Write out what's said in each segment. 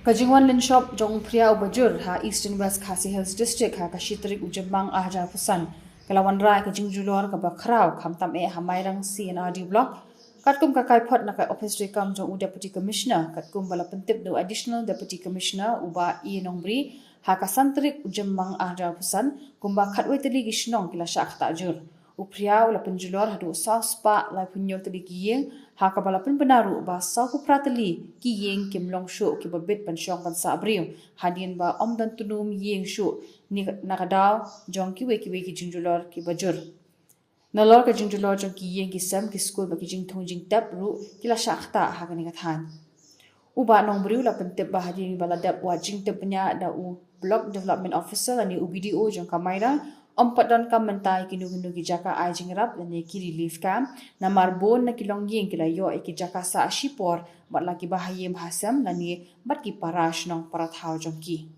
Kajingwan Lin Shop Jong Priya Ubajur ha East and West Khasi Hills District ha Kashitrik Ujabang Ahjar Pusan Kalawan Rai Kajing Julor ka Bakrau Kamtam e Hamairang CNRD Block Katkum Kakai Pot na kay Office Rekam Jong Deputy Commissioner Katkum bala pentip do Additional Deputy Commissioner Uba E Nongbri ha Kasantrik Ujabang Ahjar Pusan kumba Katwe Teli Gishnong kila Syak Tajur Upriya ula penjulor hadu South Spa lai punyo teli giyeng ha kabala penaru ba South Prateli giyeng kimlong shu ki babit pensyong ban sabriu hadin ba omdan tunum yeng shu ni nakadaw jong ki weki jinjulor ki bajur nalor ka jinjulor jong giyeng ki sam ki school ba ki jing thong jing tap ru kila shakta ha kani kathan uba nong briu la pentep ba hadin bala dap wa jing tepnya da u block development officer ani UBDO jong kamaira Ompadon kam mentai kinu-kinu ki jaka ai jingrap dan ki relief kam na marbon na kilong yeng kila yo ki jaka sa shipor bat laki bahayem hasam na ni bat ki parash nong parathau jongki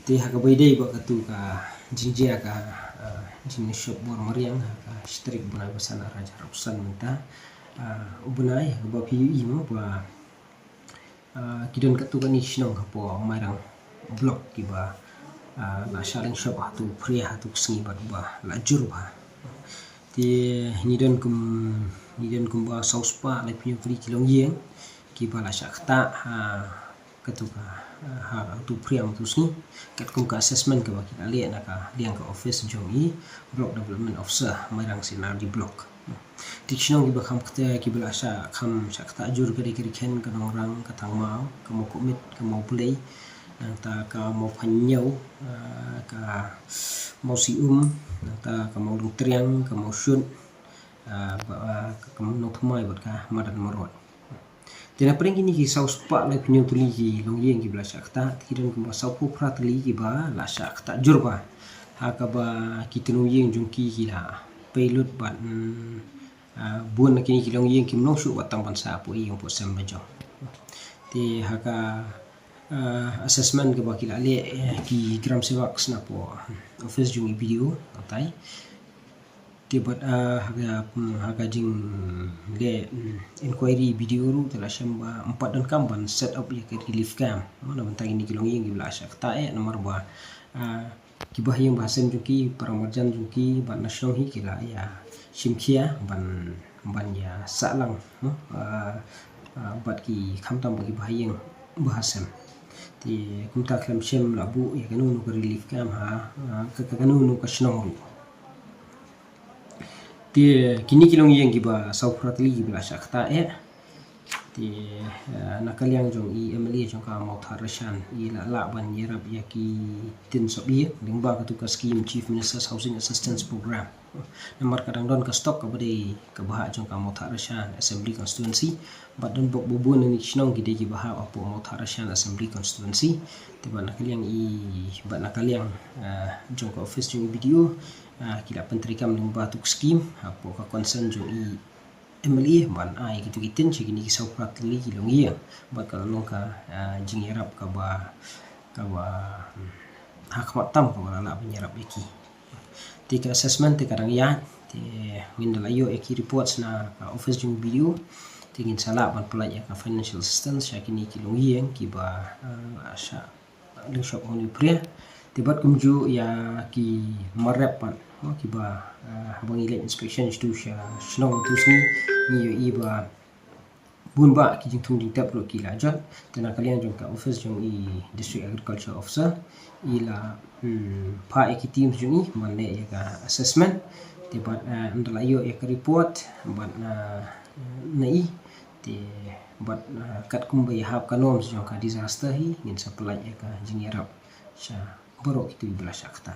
ti haka baidai ba katu ka jinjia ka jing shop bor mariang ka strik bunai basana raja rusan menta ubunai ba pi imo ba kidon katu ka ni shnong ka po marang blok ki ba la sharing shop hatu priya hatu sengi ba la jur ba ti nidon kum ba sauspa la pinyo pri kilong yeng ki ba la shakta katu ka hatu priya hatu sengi kat kum ka assessment ka ba ki ali na ka liang ka office jongi block development officer marang sinar di block ti chinong ki ba kham kta ki ba sha kham shakta jur kari ken ka orang katang mau ka mo komit ka mo play ta ka mau phanyau ka mau sium ta ka mau triang ka mau shun ka mau no thmai bot ka madan marot tena pring ini ki sau spa la pnyu tuli ki long yeng ki bla sakta tiran ko sau pu pratli ki ba la sakta jurba ha ka ba ki tenu yeng jung ki la payload ban bun ki long yeng ki no shu batang ban sa pu yeng po sem bajo ti ha ka assessment ke bakil ale ki gram sewak snapo office jung video atai tibat haga jing le inquiry video ru tela shamba 4 dan kamban set up ya ke relief cam mana bentang ini kilong yang gibla syak ta nomor ba ki bahyang bahasan juki paramarjan juki ban nasional hi kila ya shimkhia ban ya salang bat ki khamtam bagi bahyang bahasan ti kumta klam shem labu ya kanu no relief kam kanu no kasnong ti kini kilong yeng giba saupratli giba sakta ti nakaliang jong i emily jong ka mau tharashan i la ban yerab ya ki tin sobi lingba ka tu ka scheme chief minister's housing assistance program namar kadang don ka stok ka bade ka baha jong ka mau tharashan assembly constituency badon bok bubun ni chnong gide gi baha apo mau tharashan assembly constituency ti ban nakaliang jong ka office jong video kila pentrikam lingba tu scheme apo ka concern jong i emily ban ai gitu gitin chigini sau pratli kilong iya bat kalau ka jingerap ka ba hak matam ka wala penyerap iki tika assessment te kadang ya te ngindala yo eki reports na ka office jung video tingin sala ban pelaj ka financial assistance yakini kilong iya ki ba asa ling shop on priya tibat kumju ya ki marap ki ba habang ile inspection stu sha shnong tusni ni yo iba bunba ki jing thung ding tap ro ki la jot tena kalian jong ka office jong i district agriculture officer ila pa team jong i manle ya ka assessment tibat ndala yo ya ka report ban na i ti bat kat kum ba ya hab kanom jong ka disaster hi ngin sa pelaj ya ka jing yarap sha borok itu belas akta